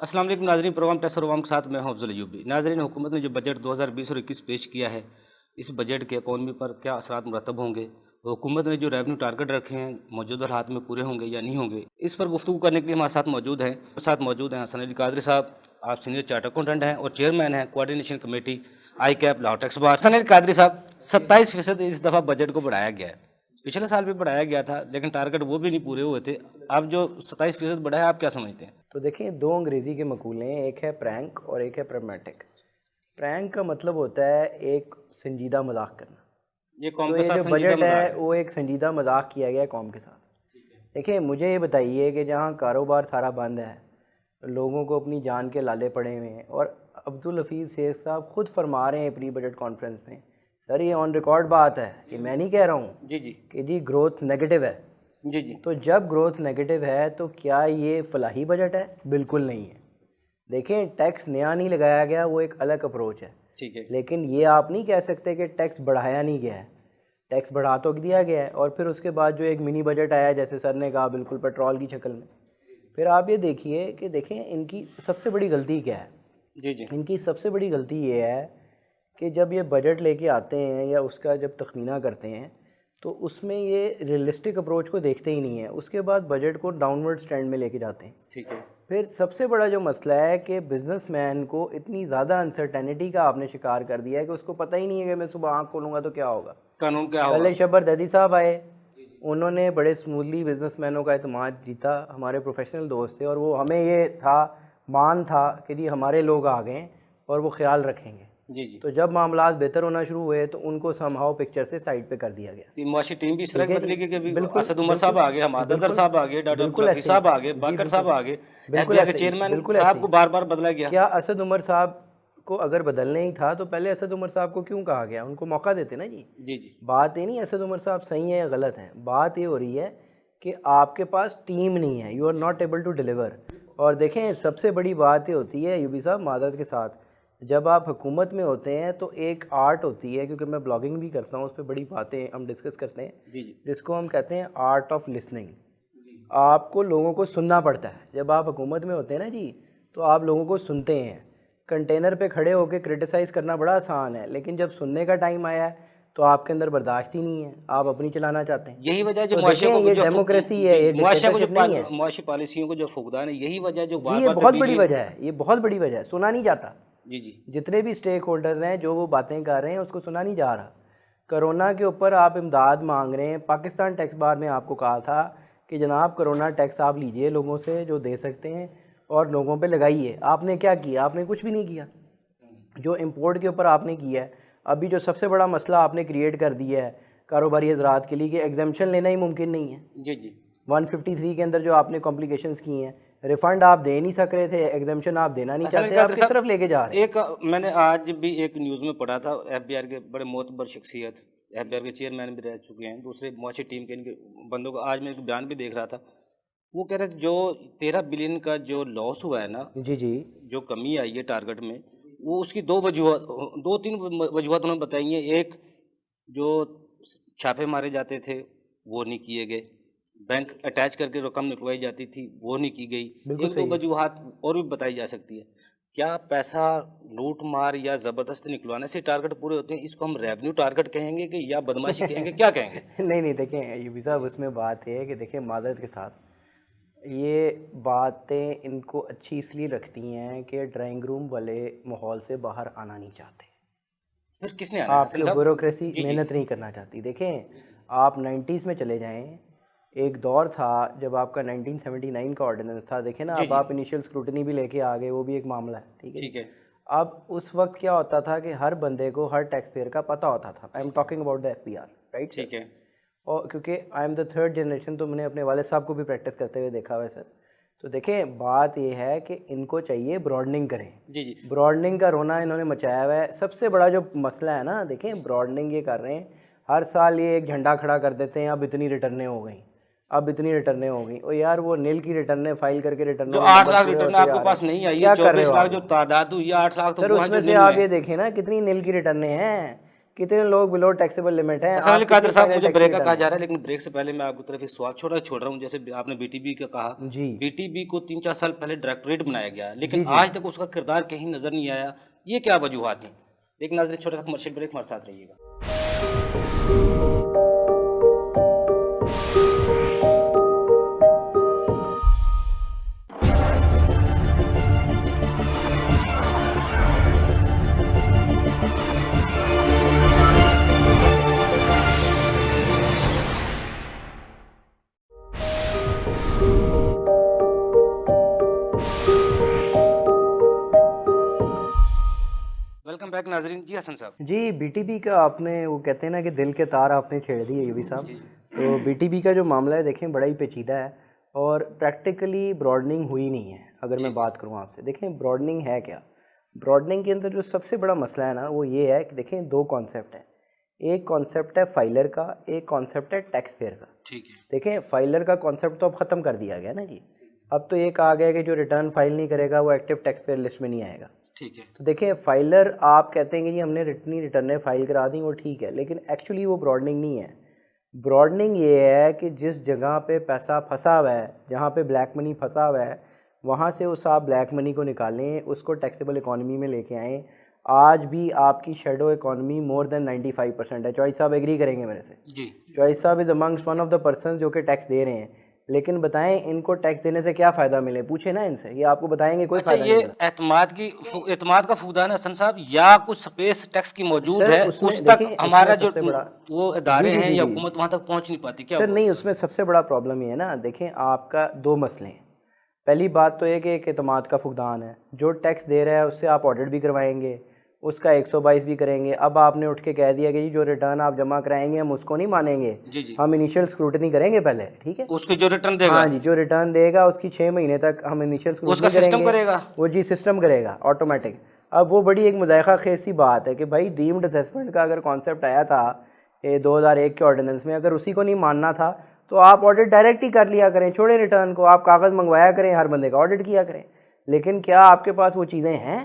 अस्सलाम वालेकुम नाज़रीन, प्रोग्राम टैक्स और अवाम के साथ मैं हूं अफजल अयूबी। नाज़रीन, हुकूमत ने जो बजट 2020 और 21 पेश किया है, इस बजट के इकॉनमी पर क्या असरात मुरतब होंगे, हुकूमत ने जो रेवन्यू टारगेट रखे हैं मौजूदा हालात में पूरे होंगे या नहीं होंगे, इस पर गुफ्तगू करने के लिए हमारे साथ मौजूद हैं हसन अली कादरी साहब। आप सीनियर चार्टर अकाउंटेंट हैं और चेयरमैन हैं coordination committee ICAP Lahore tax bar. Hasan Ali Qadri sahab, 27% इस दफ़ा बजट को बढ़ाया गया है। पिछले साल भी बढ़ाया गया था, लेकिन टारगेट वो भी नहीं पूरे हुए थे। अब जो 27% बढ़ा है, आप क्या समझते हैं? तो देखिए, दो अंग्रेज़ी के मकूले हैं, एक है प्रैंक और एक है प्रैग्मेटिक। प्रैंक का मतलब होता है एक संजीदा मजाक करना। ये कौम तो के ये साथ जो संजीदा बजट है मजाक है। वो एक संजीदा मजाक किया गया है कौम के साथ। देखिए, मुझे ये बताइए कि जहाँ कारोबार सारा बंद है, लोगों को अपनी जान के लाले पड़े हुए हैं, और अब्दुल हफीज़ शेख साहब खुद फरमा रहे हैं प्री बजट कॉन्फ्रेंस में, सर ये ऑन रिकॉर्ड बात है, ये मैं नहीं कह रहा हूँ जी जी कि जी ग्रोथ नेगेटिव है। जी जी। तो जब ग्रोथ नेगेटिव है तो क्या ये फलाही बजट है? बिल्कुल नहीं है। देखें, टैक्स नया नहीं लगाया गया, वो एक अलग अप्रोच है। ठीक है। लेकिन ये आप नहीं कह सकते कि टैक्स बढ़ाया नहीं गया है। टैक्स बढ़ा तो दिया गया है, और फिर उसके बाद जो एक मिनी बजट आया, जैसे सर ने कहा, बिल्कुल पेट्रोल की शक्ल में। फिर आप ये देखिए कि देखें इनकी सबसे बड़ी गलती क्या है। जी जी। इनकी सबसे बड़ी गलती ये है कि जब ये बजट लेके आते हैं या उसका जब तखमीना करते हैं, तो उसमें ये रियलिस्टिक अप्रोच को देखते ही नहीं है। उसके बाद बजट को डाउनवर्ड स्टैंड में लेके जाते हैं। ठीक है। फिर सबसे बड़ा जो मसला है कि बिजनेसमैन को इतनी ज़्यादा अनसर्टेनिटी का आपने शिकार कर दिया है कि उसको पता ही नहीं है कि मैं सुबह आँख खोलूँगा तो क्या होगा। कानून क्या होगा। कल शब्बर ददी साहब आए, उन्होंने बड़े स्मूथली बिजनेसमैनों का एतमाद जीता, हमारे प्रोफेशनल दोस्त थे, और वो हमें ये था, मान था कि जी हमारे लोग आ गए और वो ख्याल रखेंगे। जी जी। तो जब मामलात बेहतर होना शुरू हुए तो उनको समहाउ पिक्चर से साइड पे कर दिया गया। ये मुआशी टीम भी इस तरह ठीक की है बदली जी, कि अभी बिल्कुल असद उमर साहब बिल्कुल आ गए, हमाद अजहर बिल्कुल साहब आ गए, डॉक्टर अब्दुल बिल्कुल हफीज ऐसे ही साहब आ गए, जी, बाकर साहब बिल्कुल आ गए, बिल्कुल एफबीआई के ऐसे ही, चेयरमैन बिल्कुल ऐसे साहब को ही। बार बार बदला गया। क्या असद उमर साहब को अगर बदलना ही था तो पहले असद उमर साहब को क्यों कहा गया? उनको मौका देते ना जी। जी जी। बात ये नहीं असद उमर साहब सही है या गलत हैं, बात ये हो रही है कि आपके पास टीम नहीं है, you are not able to deliver. और देखें, सबसे बड़ी बात ये होती है यूबी साहब, मादद के साथ, जब आप हुकूमत में होते हैं तो एक आर्ट होती है, क्योंकि मैं ब्लॉगिंग भी करता हूँ, उस पर बड़ी बातें हम डिस्कस करते हैं, जी जी। जिसको हम कहते हैं आर्ट ऑफ लिसनिंग। आपको लोगों को सुनना पड़ता है। जब आप हुकूमत में होते हैं ना जी, तो आप लोगों को सुनते हैं। कंटेनर पे खड़े होकर क्रिटिसाइज़ करना बड़ा आसान है, लेकिन जब सुनने का टाइम आया है तो आपके अंदर बर्दाश्त ही नहीं है, आप अपनी चलाना चाहते हैं। यही वजह जो तो मुआशे देखें, को ये जो डेमोक्रेसी है, जी ये मुआशे को जो डिक्टेटरशिप नहीं है मुआशी पॉलिसियों को जो फुकदान है, यही वजह जो जी। बार ये बार बहुत बड़ी तब्दीली। वजह है, ये बहुत बड़ी वजह है, सुना नहीं जाता। जी जी। जितने भी स्टेक होल्डर हैं जो वो बातें कर रहे हैं, उसको सुना नहीं जा रहा। कोरोना के ऊपर आप इमदाद मांग रहे हैं। पाकिस्तान टैक्स बार ने आपको कहा था कि जनाब कोरोना टैक्स आप लीजिए लोगों से जो दे सकते हैं और लोगों पे लगाइए। आपने क्या किया? आपने कुछ भी नहीं किया। जो इंपोर्ट के ऊपर आपने किया है, अभी जो सबसे बड़ा मसला आपने क्रिएट कर दिया है कारोबारी हजरात के लिए कि एग्जाम्पशन लेना ही मुमकिन नहीं है। जी जी। 153 के अंदर जो आपने कॉम्प्लिकेशंस की हैं, रिफंड आप दे नहीं सक रहे थे, एग्जाम्पशन आप देना नहीं चाहते, आप किस तरफ लेके जा रहे हैं? एक मैंने आज भी एक न्यूज़ में पढ़ा था, एफबीआर के बड़े मोतबर शख्सियत, एफबीआर के चेयरमैन भी रह चुके हैं, दूसरे मुआशी टीम के इनके बंदों का, आज मैं एक बयान भी देख रहा था। वो कह रहे थे जो 13 बिलियन का जो लॉस हुआ है ना, जी जी जो कमी आई है टारगेट में, वो उसकी दो वजूहत, दो तीन वजूहत उन्होंने बताई हैं। एक, जो छापे मारे जाते थे वो नहीं किए गए, बैंक अटैच करके रकम निकलवाई जाती थी वो नहीं की गई। बिल्कुल एक दो सही है। वजूहत और भी बताई जा सकती है। क्या पैसा लूट मार या ज़बरदस्ती निकलवाने से टारगेट पूरे होते हैं? इसको हम रेवेन्यू टारगेट कहेंगे कि या बदमाशी कहेंगे, क्या कहेंगे? नहीं नहीं, देखें यूबी साहब, उसमें बात है कि देखें, मादरत के साथ ये बातें इनको अच्छी इसलिए रखती हैं कि ड्राइंग रूम वाले माहौल से बाहर आना नहीं चाहते। फिर किसने आना है हसन आपकी साहब? ब्यूरोक्रेसी जी जी। मेहनत नहीं करना चाहती। देखें, आप 90s में चले जाएं, एक दौर था जब आपका 1979 का ऑर्डिनेंस था। देखें ना, जी अब जी। आप इनिशियल स्क्रूटनी भी लेके आ गए, वो भी एक मामला है। ठीक है जी। ठीक है। अब उस वक्त क्या होता था कि हर बंदे को, हर टैक्स पेयर का पता होता था। I am talking about the FBR, right sir? ठीक है। और क्योंकि I am the third generation, तो मैंने अपने वालिद साहब को भी प्रैक्टिस करते हुए देखा हुआ है सर। तो देखें, बात ये है कि इनको चाहिए ब्रॉडनिंग करें। जी जी। ब्रॉडनिंग का रोना इन्होंने मचाया हुआ है। सबसे बड़ा जो मसला है ना, देखें, ब्रॉडनिंग ये कर रहे हैं, हर साल ये एक झंडा खड़ा कर देते हैं, अब इतनी रिटर्नें हो गई, अब इतनी रिटर्नें हो गई। और यार, वो नील की रिटर्नें फाइल करके जो रिटर्नों के 8 नंबर लाख पूरे रिटर्न होते जा आपके रहे पास हैं। नहीं आई है, क्या कर रहे 24 हो लाख आप? जो तादाद हुई है, 8 लाख तो सर वो है उसमें जो से निल में आप है। ये देखें ना, कितनी नील की रिटर्नें हैं। कितने लोग बिलो टैक्सेबल लिमिट हैं। असल आप में कादर कितने साहब final मुझे tax ब्रेक का return कहा हैं? जा रहा है, लेकिन ब्रेक से पहले मैं आपकी तरफ एक सवाल छोड़ रहा हूँ। जैसे आपने बीटीबी का कहा, जी बीटीबी को 3-4 साल पहले डायरेक्टरेट बनाया गया, लेकिन आज तक उसका किरदार कहीं नजर नहीं आया। ये क्या वजूहत हैं? एक नाज़रीन छोटा सा कमर्शियल ब्रेक, हमारे साथ रहिएगा। वेलकम बैक नाजरीन। जी हसन साहब। जी, बीटीबी का आपने वो कहते हैं ना कि दिल के तार आपने छेड़ दिए यूबी साहब। तो बीटीबी का जो मामला है देखें बड़ा ही पेचीदा है और प्रैक्टिकली ब्रॉडनिंग हुई नहीं है। अगर मैं बात करूं आपसे, देखें ब्रॉडनिंग है क्या। ब्रॉडनिंग के अंदर जो सबसे बड़ा मसला है ना वो ये है कि देखें दो कॉन्सेप्ट हैं। एक कॉन्सेप्ट है फाइलर का, एक कॉन्सेप्ट है टैक्स पेयर का। ठीक है। देखें फाइलर का कॉन्सेप्ट तो अब ख़त्म कर दिया गया ना जी। अब तो ये कहा गया कि जो रिटर्न फाइल नहीं करेगा वो एक्टिव टैक्स पेयर लिस्ट में नहीं आएगा। ठीक है। तो देखिए फाइलर आप कहते हैं कि जी हमने रिटर्नें फाइल करा दी, वो ठीक है, लेकिन एक्चुअली वो ब्रॉडनिंग नहीं है। ब्रॉडनिंग ये है कि जिस जगह पे पैसा फंसा हुआ है, जहाँ पे ब्लैक मनी फंसा हुआ है, वहाँ से उस आप ब्लैक मनी को निकालें, उसको टैक्सेबल इकॉनमी में लेके आएँ। आज भी आपकी शेडो इकॉनमी मोर देन 95% है। चॉइस साहब एग्री करेंगे मेरे से। जी। चॉइस साहब is amongst one of the person जो कि टैक्स दे रहे हैं, लेकिन बताएं इनको टैक्स देने से क्या फ़ायदा मिले, पूछे ना इनसे, ये आपको बताएंगे कोई अच्छा, फ़ायदा ये नहीं मिला। एतमाद का फूदा है ना हसन साहब, या कुछ स्पेस टैक्स की मौजूद सर है उसमें उस तक देखें, उसमें हमारा जो सबसे बड़ा वो जी इदारे जी हैं जी या जी हुकूमत वहाँ तक पहुँच नहीं पाती क्या सर वो? नहीं, उसमें सबसे बड़ा प्रॉब्लम ये है ना, देखें आपका दो मसले हैं। पहली बात तो ये कि एक एतमाद का फुकदान है। जो टैक्स दे रहा है उससे आप ऑडिट भी करवाएंगे, उसका 122 भी करेंगे। अब आपने उठ के कह दिया कि जी जो रिटर्न आप जमा कराएंगे हम उसको नहीं मानेंगे, जी जी। हम इनिशियल स्क्रूटनी करेंगे पहले, ठीक है। उसके जो रिटर्न देगा हाँ जी, जो रिटर्न देगा उसकी 6 महीने तक हम इनिशियल उसका स्क्रूटनी सिस्टम करेंगे। करेगा। वो जी सिस्टम करेगा ऑटोमेटिक। अब वो बड़ी एक मुज़ायक़ा खेज सी बात है कि भाई डीम्ड असेसमेंट का अगर कॉन्सेप्ट आया था 2001 के ऑर्डिनेंस में, अगर उसी को नहीं मानना था तो आप ऑडिट डायरेक्ट ही कर लिया करें, छोड़े रिटर्न को, आप कागज़ मंगवाया करें, हर बंदे का ऑडिट किया करें। लेकिन क्या आपके पास वो चीज़ें हैं?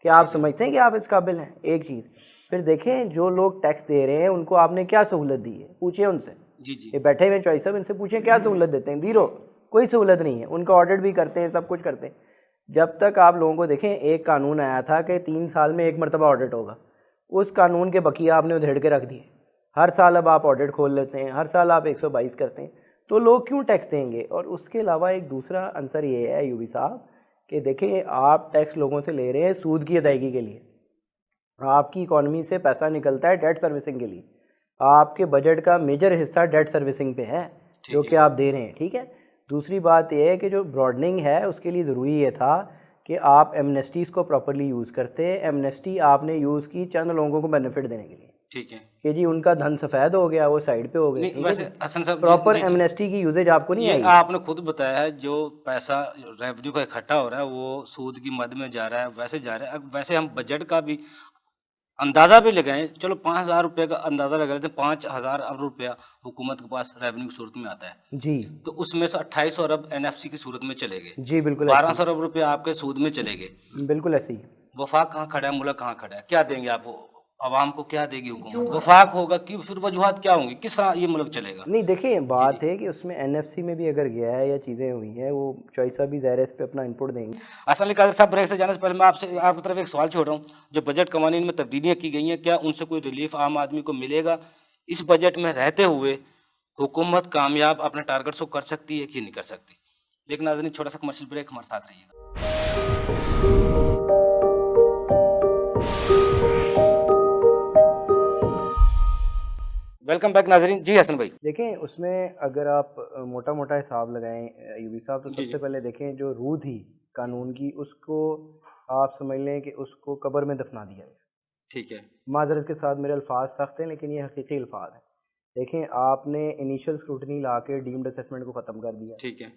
क्या आप समझते हैं कि आप इस काबिल हैं? एक चीज़। फिर देखें जो लोग टैक्स दे रहे हैं उनको आपने क्या सहूलत दी है, पूछिए उनसे। जी जी। ये बैठे हुए चॉइस साहब, इनसे पूछें क्या सहूलत देते हैं। जीरो, कोई सहूलत नहीं है। उनका ऑडिट भी करते हैं, सब कुछ करते हैं। जब तक आप लोगों को देखें, एक कानून आया था कि 3 साल में एक मरतबा ऑडिट होगा, उस कानून के बकिया आपने उधेड़ के रख दिए। हर साल अब आप ऑडिट खोल लेते हैं, हर साल आप 122 करते हैं, तो लोग क्यों टैक्स देंगे। और उसके अलावा एक दूसरा आंसर ये है यूबी साहब कि देखिए आप टैक्स लोगों से ले रहे हैं सूद की अदायगी के लिए। आपकी इकॉनमी से पैसा निकलता है डेट सर्विसिंग के लिए। आपके बजट का मेजर हिस्सा डेट सर्विसिंग पे है जो कि आप दे रहे हैं, ठीक है। दूसरी बात यह है कि जो ब्रॉडनिंग है उसके लिए ज़रूरी ये था कि आप एमनेस्टीज़ को प्रॉपर्ली यूज़ करते। एमनेस्टी आपने यूज़ की चंद लोगों को बेनिफिट देने के लिए, ठीक है। कि जी उनका धन सफ़ेद हो गया, वो साइड पे हो गए, नहीं, ठीक है। वैसे हसन साहब प्रॉपर जी जी। एमनेस्टी की यूजेज आपको नहीं ये आई। आपने खुद बताया है, जो पैसा रेवेन्यू का इकट्ठा हो रहा है वो सूद की मद में जा रहा है, वैसे जा रहा है। अब वैसे हम बजट का भी अंदाज़ा भी लगाएं, चलो 5,000 रुपये का अंदाज़ा लगा लेते हैं। 5,000 अरब रुपया हुकूमत के पास रेवेन्यू की सूरत में आता है, जी तो उसमें से 28 अरब एनएफसी की सूरत में चले गए, जी बिल्कुल 1200 अरब रुपये आपके सूद में चले गए। बिल्कुल ऐसे ही। वफाक कहाँ खड़ा है, मुल्क कहाँ खड़ा है? क्या देंगे आप आवाम को, क्या देगी हुकूमत? वफाक होगा कि फिर वजूहत क्या होंगी, किस तरह ये मुल्क चलेगा? नहीं देखिए बात है कि उसमें एनएफसी में भी अगर गया है या चीज़ें हुई हैं, वो चॉइस भी ज़ाहिर है इस पे अपना इनपुट देंगे। असल में कादर साहब, ब्रेक से जाने से पहले मैं आपकी तरफ एक सवाल छोड़ रहा हूँ। जो बजट कवानीन में तब्दीलियाँ की गई हैं, क्या उनसे कोई रिलीफ आम आदमी को मिलेगा? इस बजट में रहते हुए हुकूमत कामयाब अपने टारगेट्स को कर सकती है कि नहीं कर सकती? लेकिन नाज़रीन, छोटा सा कमर्शियल ब्रेक, हमारे साथ रहिएगा। वेलकम बैक नाज़रीन। जी हसन भाई। देखें उसमें अगर आप मोटा मोटा हिसाब लगाएं यूबी साहब, तो जी, सबसे पहले देखें जो रूह थी कानून की, उसको आप समझ लें कि उसको कब्र में दफना दिया गया। ठीक है। माजरत के साथ मेरे अल्फाज सख्त हैं लेकिन ये हकीकी अल्फाज हैं। देखें आपने इनिशियल स्क्रूटनी ला के डीम्ड असेसमेंट को ख़त्म कर दिया। ठीक है।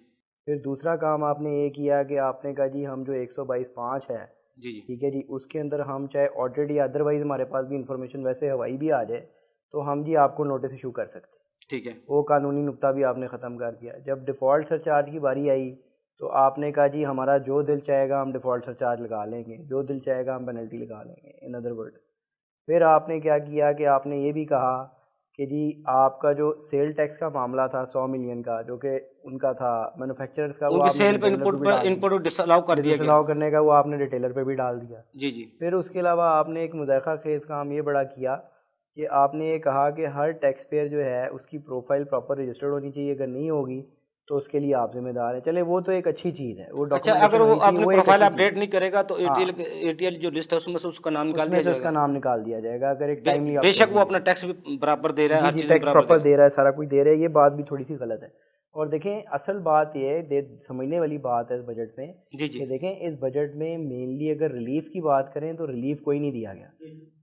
फिर दूसरा काम आपने ये किया कि आपने कहा जी हम जो 122(5) है, जी जी। ठीक है जी, उसके अंदर हम चाहे ऑडिट या अदरवाइज़ हमारे पास भी इंफॉर्मेशन वैसे हवाई भी आ जाए तो हम जी आपको नोटिस इशू कर सकते हैं। ठीक है। वो कानूनी नुक्ता भी आपने ख़त्म कर दिया। जब डिफ़ॉल्ट सरचार्ज की बारी आई तो आपने कहा जी हमारा जो दिल चाहेगा हम डिफ़ॉल्ट सरचार्ज लगा लेंगे, जो दिल चाहेगा हम पेनल्टी लगा लेंगे। इन अदर वर्ड फिर आपने क्या किया कि आपने ये भी कहा कि जी आपका जो सेल टैक्स का मामला था 100 मिलियन का, जो कि उनका था मैन्युफैक्चरर्स का, वो उनकी आपने सेल पे रिटेलर पे भी डाल दिया। इनपुट डिसअलाउ कर दिया गया। डिसअलाउ करने का वो आपने रिटेलर पे भी डाल दिया। जी जी। फिर उसके अलावा आपने एक मुज़ायक़ा खेज़ काम ये बड़ा किया कि आपने ये कहा कि हर टैक्स पेयर जो है उसकी प्रोफाइल प्रॉपर रजिस्टर्ड होनी चाहिए, अगर नहीं होगी तो उसके लिए आप जिम्मेदार हैं। चले वो तो एक अच्छी चीज़ है, वो अच्छा, अगर डॉक्यूमेंटेशन वो हुई थी, अपने वो एक प्रोफाइल अच्छी चीज़ अपडेट नहीं करेगा तो हाँ, एटीएल जो लिस्ट है उसमें से उसका नाम निकाल उसमें दिया से उसका जाएगा। नाम निकाल दिया जाएगा अगर एक टाइमली आप बेशक कर वो देंगे। अपना टैक्स भी बराबर दे रहा है, जी हर जी, चीज़ में टैक्स बराबर दे प्रॉपर रहा है। दे रहा है, सारा कुछ दे रहा है, ये बात भी थोड़ी सी गलत है। और देखें असल बात ये है, समझने वाली बात है इस बजट में जी जी। कि देखें इस बजट में मेनली अगर रिलीफ की बात करें तो रिलीफ कोई नहीं दिया गया।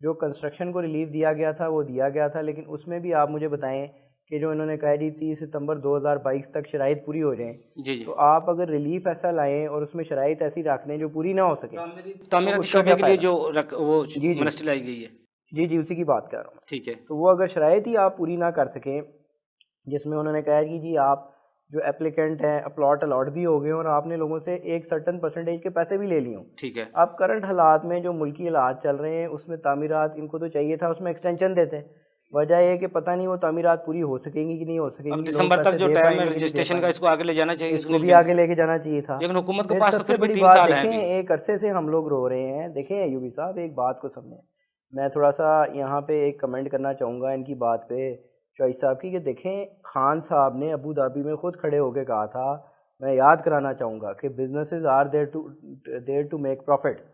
जो कंस्ट्रक्शन को रिलीफ दिया गया था वो दिया गया था, लेकिन उसमें भी आप मुझे बताएं कि जो इन्होंने कहा जी 30 सितंबर 2022 तक शराइत पूरी हो जाएं, जी जी। तो आप अगर रिलीफ ऐसा लाएं और उसमें शराइत ऐसी रख दें जो पूरी ना हो सके, तो तामीराती उसका शोबे क्या के लिए फ़ायदा। जो वो जी जी मिनिस्ट्री लाई गई है। जी जी, उसी की बात कर रहा हूँ। ठीक है। तो वो अगर शराइत ही आप पूरी ना कर सकें, जिसमें उन्होंने कहा है कि जी आप जो एप्लीकेंट हैं प्लॉट अलॉट भी हो गए और आपने लोगों से एक सर्टन परसेंटेज के पैसे भी ले लिए हों। ठीक है। अब करंट हालात में जो मुल्की हालात चल रहे हैं उसमें तामीरात इनको तो चाहिए था, उसमें एक्सटेंशन देते हैं। वजह यह है कि पता नहीं वो तामीरात पूरी हो सकेंगी कि नहीं हो अब सकेंगी, लोग दिसंबर तक पैसे जो दे टाइम है पाएंगे कि नहीं दे रजिस्ट्रेशन का, पाएंगे। इसको आगे ले जाना चाहिए इसको भी मुल्ज़िम को। आगे लेके जाना चाहिए था। लेकिन हुकूमत के फिर पास तो सबसे फिर भी बड़ी 3 बात साल हैं देखें, अभी। एक अरसे से हम लोग रो रहे हैं। देखें यूबी साहब, एक बात को समझें, मैं थोड़ा सा यहाँ पे एक कमेंट करना चाहूँगा इनकी बात पे चॉइस साहब की, कि देखें खान साहब ने अबू धाबी में ख़ुद खड़े होकर कहा था, मैं याद कराना चाहूँगा कि businesses are there to make profit.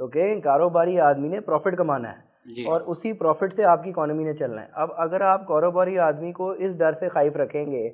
तो कि कारोबारी आदमी ने प्रॉफिट कमाना है जी। और उसी प्रॉफिट से आपकी इकॉनमी ने चलना है। अब अगर आप कारोबारी आदमी को इस डर से खाइफ रखेंगे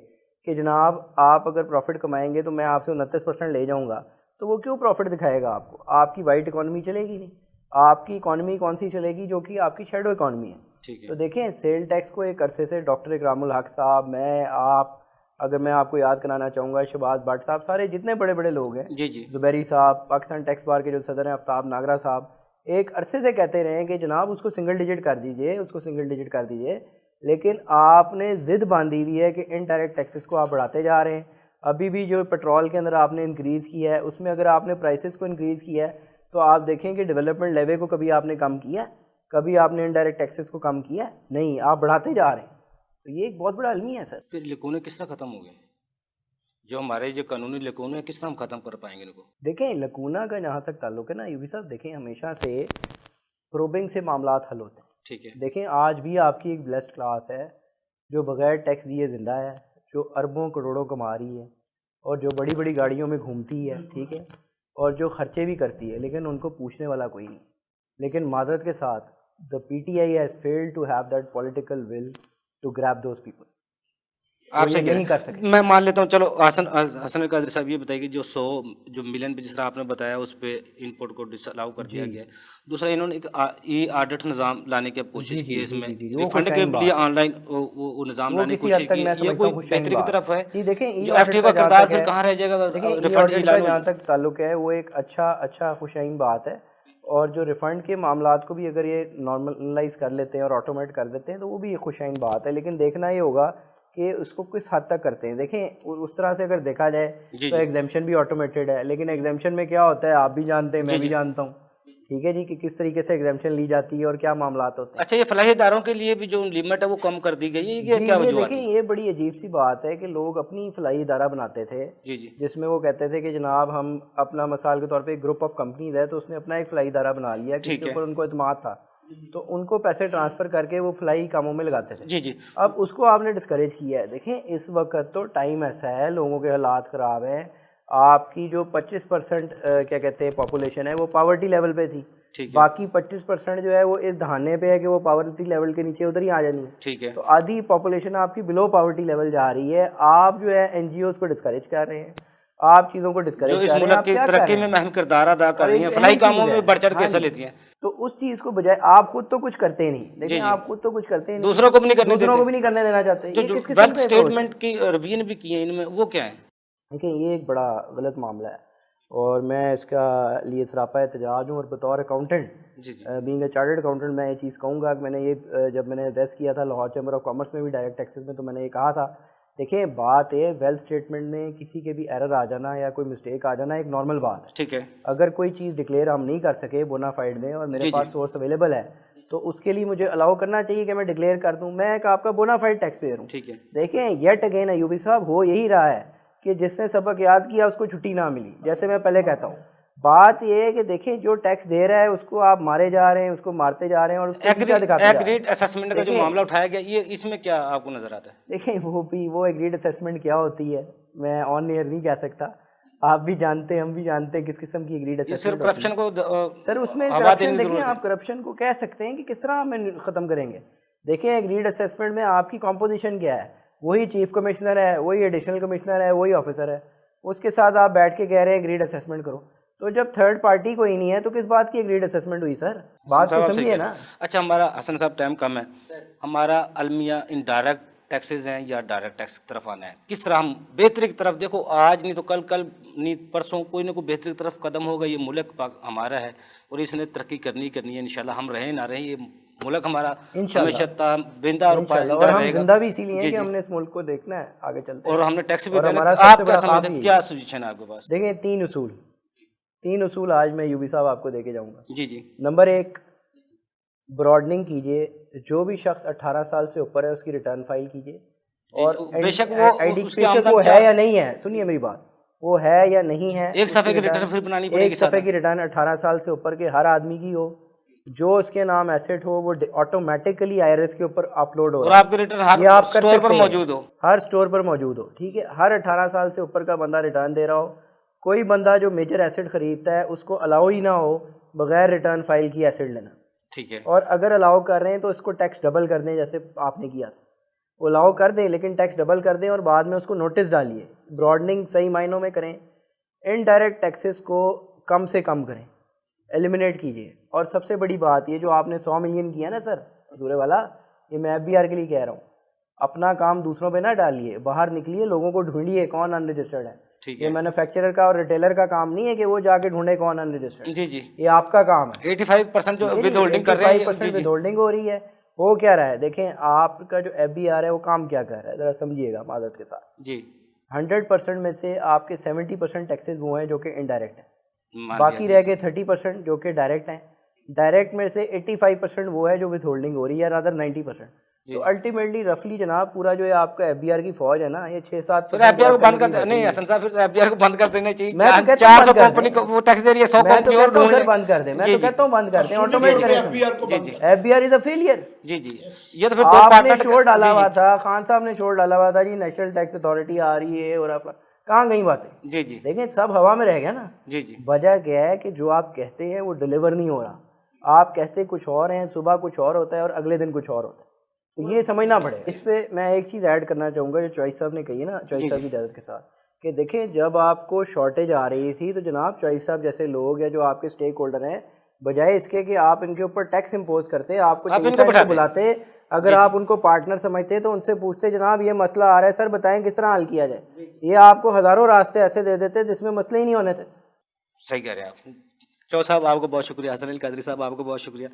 कि जनाब आप अगर प्रॉफिट कमाएंगे तो मैं आपसे 29% ले जाऊंगा, तो वो क्यों प्रॉफिट दिखाएगा आपको? आपकी वाइट इकॉनमी चलेगी नहीं। आपकी इकॉनमी कौन सी चलेगी? जो कि आपकी शेडो इकॉनमी है। ठीक है। तो देखें सेल टैक्स को एक अरसे से डॉक्टर इकरामुल हक साहब, मैं, आप, अगर मैं आपको याद कराना चाहूँगा शहबाज भट्ट साहब, सारे जितने बड़े बड़े लोग हैं, जी जी। ज़ुबैरी साहब, पाकिस्तान टैक्स बार के जो सदर हैं आफ्ताब नागरा साहब, एक अरसे से कहते रहे हैं कि जनाब उसको सिंगल डिजिट कर दीजिए, उसको सिंगल डिजिट कर दीजिए। लेकिन आपने ज़िद बांधी हुई है कि इनडायरेक्ट टैक्सेस को आप बढ़ाते जा रहे हैं। अभी भी जो पेट्रोल के अंदर आपने इंक्रीज़ किया है, उसमें अगर आपने प्राइसेस को इंक्रीज़ किया है तो आप देखें कि डेवलपमेंट लेवल को कभी आपने कम किया है? कभी आपने इनडायरेक्ट टैक्सेस को कम किया है? नहीं, आप बढ़ाते जा रहे हैं। तो ये एक बहुत बड़ा अलमिया है सर। फिर लिकोने किस तरह ख़त्म हो गए? जो हमारे जो कानूनी लिकोने हैं, किस तरह हम ख़त्म कर पाएंगे इनको? देखें लकूना का जहाँ तक ताल्लुक है ना यूबी साहब, देखें हमेशा से प्रोबिंग से मामलात हल होते हैं। ठीक है। देखें आज भी आपकी एक ब्लेस्ड क्लास है जो बगैर टैक्स दिए ज़िंदा है, जो अरबों करोड़ों कमा रही है और जो बड़ी बड़ी गाड़ियों में घूमती है, ठीक है, और जो खर्चे भी करती है, लेकिन उनको पूछने वाला कोई नहीं। लेकिन मादरत के साथ the PTI has failed to have that political will to grab those people. आप ये सही कह नहीं कर रहे सके। हैं। मैं मान लेता हूँ, चलो हसन कादरी साहब ये बताइए कि जो 100 जो मिलियन पे जिस तरह आपने बताया उस पे इनपुट को डिसअलाउ कर दिया गया है। दूसरा इन्होंने एक ई ऑडिट निज़ाम लाने की कोशिश की है इसमें, वो रिफंड के खुशाइन लिए बात, ऑनलाइन वो निज़ाम वो लाने की किसी हद कोशिश तक की मैं है। ये समझता कोई हूँ खुशाइन बेहतरी की बात तरफ है? जी। देखें ई जो ऑडिट FTA का का जहाँ किरदार तक फिर है, कहाँ रह जाएगा देखिए ई रिफंड ऑडिट का जहाँ तक ताल्लुक है वो एक अच्छा खुशाइन बात है। और जो रिफ़ंड के मामलात को भी अगर ये नॉर्मलाइज कर लेते हैं और ऑटोमेट कर देते हैं तो वो भी एक खुशाइन बात है। लेकिन देखना ये होगा कि उसको किस हद तक करते हैं। देखें उस तरह से अगर देखा जाए जी तो जी एग्जाम्शन भी ऑटोमेटेड है, लेकिन एग्जाम्शन में क्या होता है आप भी जानते हैं, मैं जी भी जी। जानता हूँ, ठीक है जी, कि किस तरीके से एग्जाम्शन ली जाती है और क्या मामलात होते हैं। अच्छा, ये फलाही इदारों के लिए भी जो लिमिट है वो कम कर दी गई है, ये जी क्या ये वजूहत देखें, है? ये बड़ी अजीब सी बात है कि लोग अपनी फलाई इदारा बनाते थे जी जी। जिसमें वो कहते थे कि जनाब हम अपना, मिसाल के तौर पे एक ग्रुप ऑफ कंपनीज है तो उसने अपना एक फलाई इदारा बना लिया, ठीक किसके है। ऊपर उनको इत्मीनान था, तो उनको पैसे ट्रांसफ़र करके वो फलाई कामों में लगाते थे। जी जी। अब उसको आपने डिस्करेज किया है। देखें इस वक्त तो टाइम ऐसा है, लोगों के हालात ख़राब हैं। आपकी जो 25% क्या कहते हैं पॉपुलेशन है वो पावर्टी लेवल पे थी, ठीक है। बाकी 25% जो है वो इस दहाने पे है कि वो पावर्टी लेवल के नीचे उधर ही आ जानी है। ठीक है। तो आधी पॉपुलेशन आपकी बिलो पावर्टी लेवल जा रही है। आप जो है NGOs को डिस्करेज कर रहे हैं, आप चीज़ों को जो डिस्करेज इस कर रहे हैं, मुल्क आप की क्या कर तरक्की रहे में हैं? अहम किरदार अदा कर और रही एक हैं, अहम फलाही चीज़ कामों में है, बढ़ चढ़ के हाँ हिस्सा जी, लेती हैं। तो उस चीज़ को बजाय आप खुद तो कुछ करते नहीं। जी देखें जी। आप खुद तो कुछ करते नहीं, दूसरों को भी नहीं करने दूसरों को देते। भी नहीं करने देना चाहते। जो ये जो किस किस्म वेल्थ का अप्रोच है? स्टेटमेंट की रिवीजन भी की है इनमें, वो क्या है? देखिए ये एक बड़ा गलत मामला है और मैं इसका लिए सरापा एहतजाज हूँ। और बतौर अकाउंटेंट, जी जी। बीइंग अ चार्टर्ड अकाउंटेंट, मैं ये चीज़ कहूँगा कि मैंने ये जब मैंने एड्रेस किया था लाहौर चैम्बर ऑफ कॉमर्स में भी डायरेक्ट टैक्सेस में, तो मैंने ये कहा था, देखिए बात है वेल्थ स्टेटमेंट में किसी के भी एरर आ जाना या कोई मिस्टेक आ जाना एक नॉर्मल बात है। ठीक है। अगर कोई चीज़ डिक्लेयर हम नहीं कर सके बोनाफाइड में और मेरे जी पास जी। सोर्स अवेलेबल है तो उसके लिए मुझे अलाउ करना चाहिए कि मैं डिक्लेयर कर दूं। मैं एक आपका बोनाफाइड टैक्स पेयर हूँ। ठीक है। देखें येट अगेन अयूबी साहब हो यही रहा है कि जिसने सबक याद किया उसको छुट्टी ना मिली। जैसे मैं पहले कहता हूँ, बात ये है कि देखें जो टैक्स दे रहा है उसको आप मारे जा रहे हैं, उसको मारते जा रहे हैं और उसको पीछा दिखाते जा रहे हैं। एग्रीड असेसमेंट का जो मामला उठाया गया, ये इसमें क्या आपको नजर आता है? देखें वो एग्रीड असेसमेंट क्या होती है मैं ऑन एयर नहीं कह सकता। आप भी जानते हैं, हम भी जानते हैं किस किस्म की एग्रीड सिर्फ असेसमेंट करप्शन को सर उसमें हवा करप्शन देने की देखिए, जरूरत है। आप करप्शन को कह सकते हैं कि किस तरह हमें ख़त्म करेंगे। देखिए एग्रीड असेसमेंट में आपकी कॉम्पोजिशन क्या है, वही चीफ कमिश्नर है, वही एडिशनल कमिश्नर है, वही ऑफिसर है, उसके साथ आप बैठ के कह रहे हैं एग्रीड असेसमेंट करो। तो जब थर्ड पार्टी कोई नहीं है तो किस बात की एग्रीड असेसमेंट हुई सर? बात तो समझिए ना। अच्छा हमारा हसन साहब टाइम कम है, हमारा अलमिया इनडायरेक्ट टैक्सेस हैं या डायरेक्ट टैक्स की तरफ आना है, किस तरह हम बेहतरी की तरफ, देखो आज नहीं तो कल, कल नहीं परसों कोई ना कोई बेहतरी की तरफ कदम होगा। ये मुल्क हमारा है और इसने तरक्की करनी है इंशाल्लाह। हम रहे ना रहे, ये मुल्क हमारा हमेशा बिंदा और पाइंदा हम रहेगा। जिंदा भी इसीलिए हैं कि हमने इस मुल्क को देखना है, आगे चलते और हमने टैक्स भी और देना। हमारा आप सबसे क्या बड़ा समझते काम हैं, भी क्या सजेशन है आपके पास? देखें तीन उसूल आज मैं यूबी साहब आपको देके जाऊंगा। जी जी। नंबर 1, ब्रॉडनिंग कीजिए, जो भी शख्स 18 साल से ऊपर है उसकी रिटर्न फाइल कीजिए। और बेशक वो उसकी आमदन वो है या नहीं है, सुनिए मेरी बात, वो है या नहीं है, एक सफ़े की रिटर्न फिर बनानी पड़ेगी। एक सफ़े की रिटर्न 18 साल से ऊपर के हर आदमी की हो, जो उसके नाम एसेट हो वो ऑटोमेटिकली IRS के ऊपर अपलोड हो और आपकी रिटर्न हर स्टोर पर मौजूद हो, हर स्टोर पर मौजूद हो। ठीक है, हर 18 साल से ऊपर का बंदा रिटर्न दे रहा हो। कोई बंदा जो मेजर एसेट खरीदता है उसको अलाउ ही ना हो बगैर रिटर्न फाइल की एसेट लेना। ठीक है। और अगर अलाउ कर रहे हैं तो इसको टैक्स डबल कर दें, जैसे आपने किया था, वो अलाउ कर दें लेकिन टैक्स डबल कर दें और बाद में उसको नोटिस डालिए। ब्रॉडनिंग सही मायनों में करें, इनडायरेक्ट टैक्सेस को कम से कम करें, एलिमिनेट कीजिए। और सबसे बड़ी बात, ये जो आपने 100 मिलियन किया ना सर अधूरे वाला, ये मैं FBR के लिए कह रहा हूँ, अपना काम दूसरों पे ना डालिए, बाहर निकलिए, लोगों को ढूंढिए कौन अनरजिस्टर्ड है। ये मैन्युफैक्चरर का और रिटेलर का काम नहीं है कि वो जाके ढूंढे कौन अनरजिस्टर्ड। जी जी, ये आपका काम है। 85% जो विद होल्डिंग कर रहे हैं, 85% विद होल्डिंग हो रही है। वो क्या रहा है, देखें आपका जो FBR है वो काम क्या कर रहा है, ज़रा समझिएगा मादत के साथ जी। 100% में से आपके 70% टैक्सेस वो हैं जो कि इनडायरेक्ट हैं, बाकी रह गए 30% जो कि डायरेक्ट हैं। डायरेक्ट में से 85% वो है जो विद होल्डिंग हो रही है, रादर 90%। तो अल्टीमेटली रफली जनाब पूरा जो है आपका FBR की फौज है ना, ये 6-7 FBR को बंद कर नहीं हसन साहब, फिर FBR को बंद कर देना चाहिए। मैं तो 400 कंपनी को वो टैक्स दे रही है, 100 कंपनी और ढूंढ बंद कर दें। मैं तो कहता हूँ बंद कर दें, ऑटोमेट करें। FBR is a failure. जी जी, ये तो फिर आपने शोर डाला हुआ था, खान साहब ने शोर डाला हुआ था जी नेशनल टैक्स अथॉरिटी आ रही है, और आप कहाँ गई बातें? जी जी, देखें सब हवा में रह गया ना। जी जी, वजह क्या है कि जो आप कहते हैं वो डिलीवर नहीं हो रहा। आप कहते कुछ और हैं, सुबह कुछ और होता है और अगले दिन कुछ और होता है, तो ये समझना पड़ेगा। इस पे मैं एक चीज़ ऐड करना चाहूँगा जो चॉइस साहब ने कही है ना, चॉइस साहब की इजाज़त के साथ, कि देखें जब आपको शॉर्टेज आ रही थी तो जनाब चॉइस साहब जैसे लोग या जो आपके स्टेक होल्डर हैं, बजाय इसके कि आप इनके ऊपर टैक्स इम्पोज करते, आपको इनको बुलाते, अगर आप उनको पार्टनर समझते तो उनसे पूछते जनाब ये मसला आ रहा है सर बताएं किस तरह हल किया जाए। ये आपको हज़ारों रास्ते ऐसे दे देते जिसमें मसले ही नहीं होने थे। सही कह रहे हैं आप। चौ साहब आपको बहुत शुक्रिया, हसन अली कादरी साहब आपको बहुत शुक्रिया।